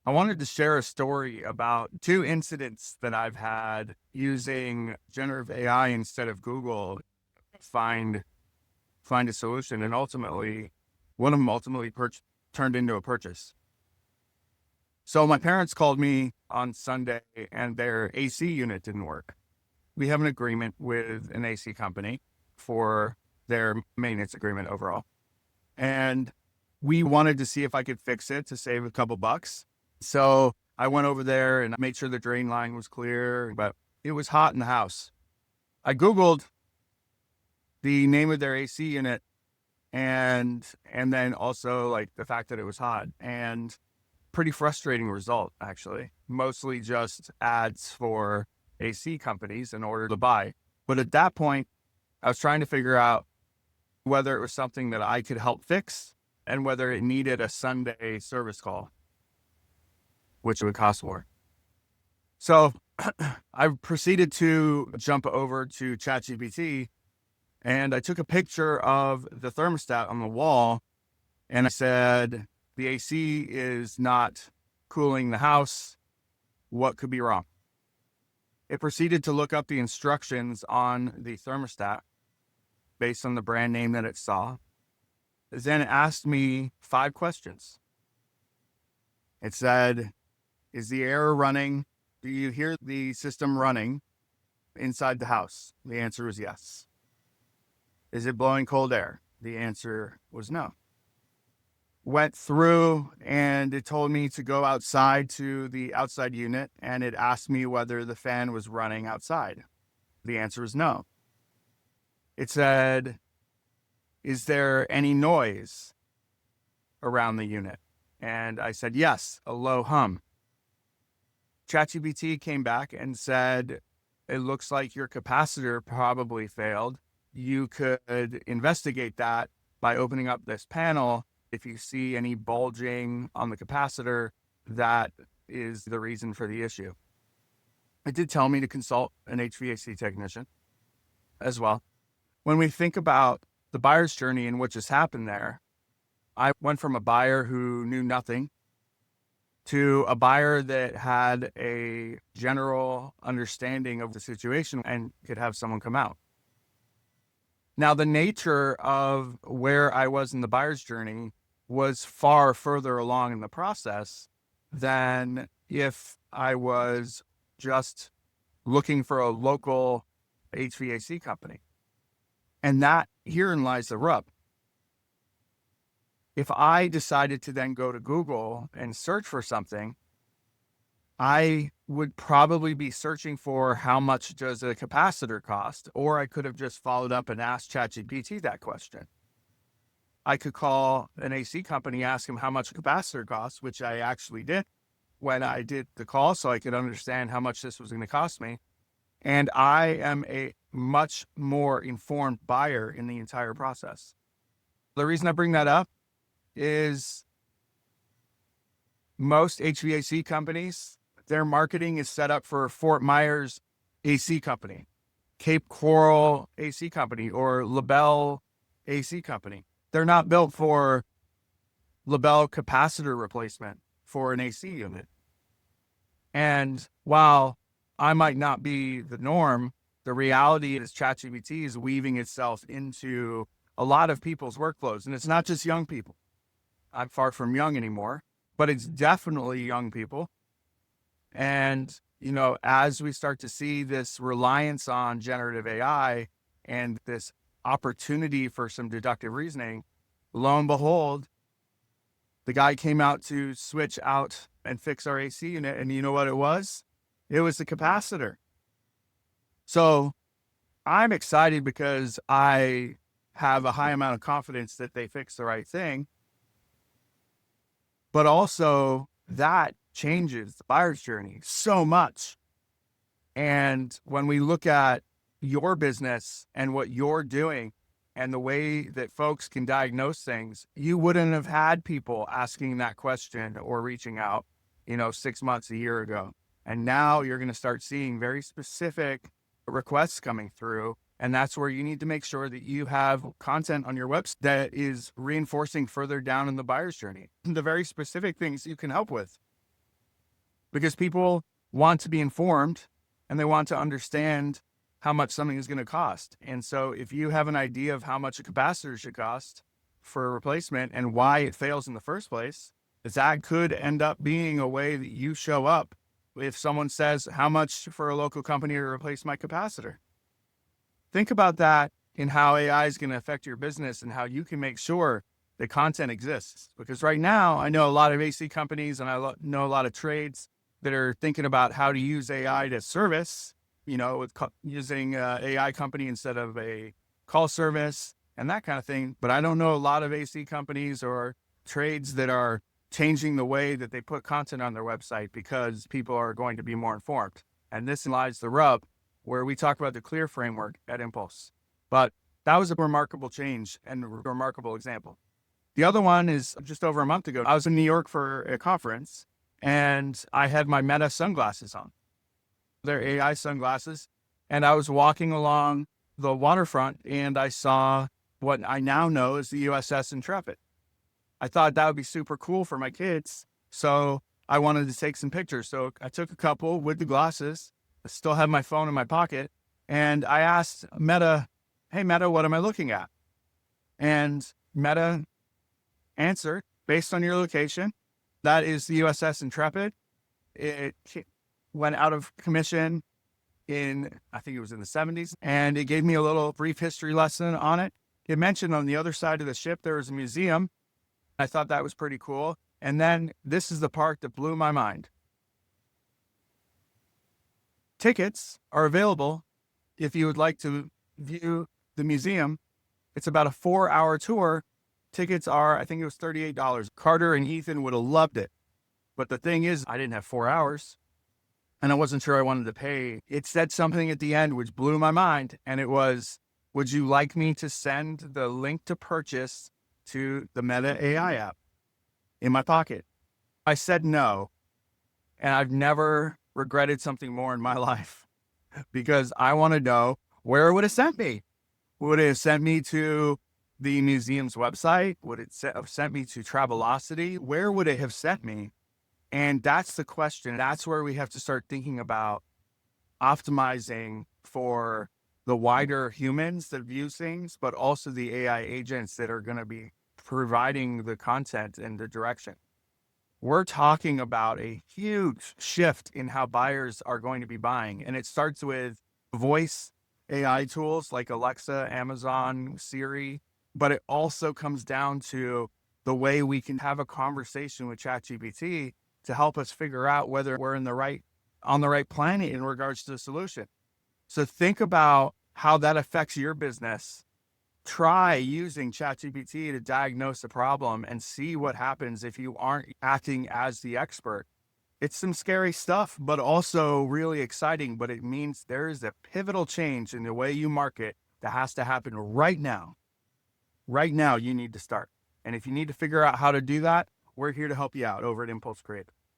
I wanted to share a story about two incidents that I've had using generative AI instead of Google to find a solution, and ultimately, one of them turned into a purchase. So my parents called me on Sunday, and their AC unit didn't work. We have an agreement with an AC company for their maintenance agreement overall, and we wanted to see if I could fix it to save a couple bucks. So I went over there and made sure the drain line was clear, but it was hot in the house. I Googled the name of their AC unit and then also like the fact that it was hot, and pretty frustrating result, actually. Mostly just ads for AC companies in order to buy. But at that point, I was trying to figure out whether it was something that I could help fix and whether it needed a Sunday service call, which would cost more. So I proceeded to jump over to ChatGPT, and I took a picture of the thermostat on the wall, and I said, the AC is not cooling the house. What could be wrong? It proceeded to look up the instructions on the thermostat based on the brand name that it saw. Then it asked me 5 questions. It said, is the air running? Do you hear the system running inside the house? The answer was yes. Is it blowing cold air? The answer was no. Went through and it told me to go outside to the outside unit, and it asked me whether the fan was running outside. The answer was no. It said, is there any noise around the unit? And I said, yes, a low hum. ChatGPT came back and said, it looks like your capacitor probably failed. You could investigate that by opening up this panel. If you see any bulging on the capacitor, that is the reason for the issue. It did tell me to consult an HVAC technician as well. When we think about the buyer's journey and what just happened there, I went from a buyer who knew nothing to a buyer that had a general understanding of the situation and could have someone come out. Now, the nature of where I was in the buyer's journey was far further along in the process than if I was just looking for a local HVAC company. And that herein lies the rub. If I decided to then go to Google and search for something, I would probably be searching for how much does a capacitor cost, or I could have just followed up and asked ChatGPT that question. I could call an AC company, ask them how much a capacitor costs, which I actually did when I did the call so I could understand how much this was going to cost me. And I am a much more informed buyer in the entire process. The reason I bring that up is most HVAC companies, their marketing is set up for Fort Myers AC company, Cape Coral AC company, or LaBelle AC company. They're not built for LaBelle capacitor replacement for an AC unit. And while I might not be the norm, the reality is ChatGPT is weaving itself into a lot of people's workflows. And it's not just young people. I'm far from young anymore, but it's definitely young people. And, as we start to see this reliance on generative AI and this opportunity for some deductive reasoning, lo and behold, the guy came out to switch out and fix our AC unit. And you know what it was? It was the capacitor. So I'm excited because I have a high amount of confidence that they fixed the right thing. But also that changes the buyer's journey so much. And when we look at your business and what you're doing and the way that folks can diagnose things, you wouldn't have had people asking that question or reaching out, 6 months, a year ago. And now you're going to start seeing very specific requests coming through. And that's where you need to make sure that you have content on your website that is reinforcing further down in the buyer's journey, the very specific things you can help with. because people want to be informed and they want to understand how much something is going to cost. And so if you have an idea of how much a capacitor should cost for a replacement and why it fails in the first place, that could end up being a way that you show up if someone says, how much for a local company to replace my capacitor? Think about that in how AI is going to affect your business and how you can make sure the content exists. Because right now, I know a lot of AC companies and I know a lot of trades that are thinking about how to use AI to service, with using AI company instead of a call service and that kind of thing. But I don't know a lot of AC companies or trades that are changing the way that they put content on their website because people are going to be more informed. And this lies the rub where we talk about the clear framework at Impulse. But that was a remarkable change and a remarkable example. The other one is just over a month ago. I was in New York for a conference and I had my Meta sunglasses on. They're AI sunglasses. And I was walking along the waterfront and I saw what I now know is the USS Intrepid. I thought that would be super cool for my kids. So I wanted to take some pictures. So I took a couple with the glasses. I still have my phone in my pocket. And I asked Meta, hey, Meta, what am I looking at? And Meta answered, based on your location, that is the USS Intrepid. It went out of commission I think it was in the 70s. And it gave me a little brief history lesson on it. It mentioned on the other side of the ship, there was a museum. I thought that was pretty cool. And then this is the part that blew my mind. Tickets are available if you would like to view the museum. It's about a 4-hour tour. Tickets are, I think it was $38. Carter and Ethan would have loved it. But the thing is, I didn't have 4 hours and I wasn't sure I wanted to pay. It said something at the end which blew my mind. And it was, would you like me to send the link to purchase to the Meta AI app in my pocket? I said no. And I've never regretted something more in my life because I want to know where it would have sent me. Would it have sent me to the museum's website? Would it have sent me to Travelocity? Where would it have sent me? And that's the question. That's where we have to start thinking about optimizing for the wider humans that view things, but also the AI agents that are going to be providing the content and the direction. We're talking about a huge shift in how buyers are going to be buying. And it starts with voice AI tools like Alexa, Amazon, Siri, but it also comes down to the way we can have a conversation with ChatGPT to help us figure out whether we're on the right planet in regards to the solution. So think about how that affects your business. Try using ChatGPT to diagnose a problem and see what happens if you aren't acting as the expert. It's some scary stuff, but also really exciting. But it means there is a pivotal change in the way you market that has to happen right now. Right now, you need to start. And if you need to figure out how to do that, we're here to help you out over at Impulse Creative.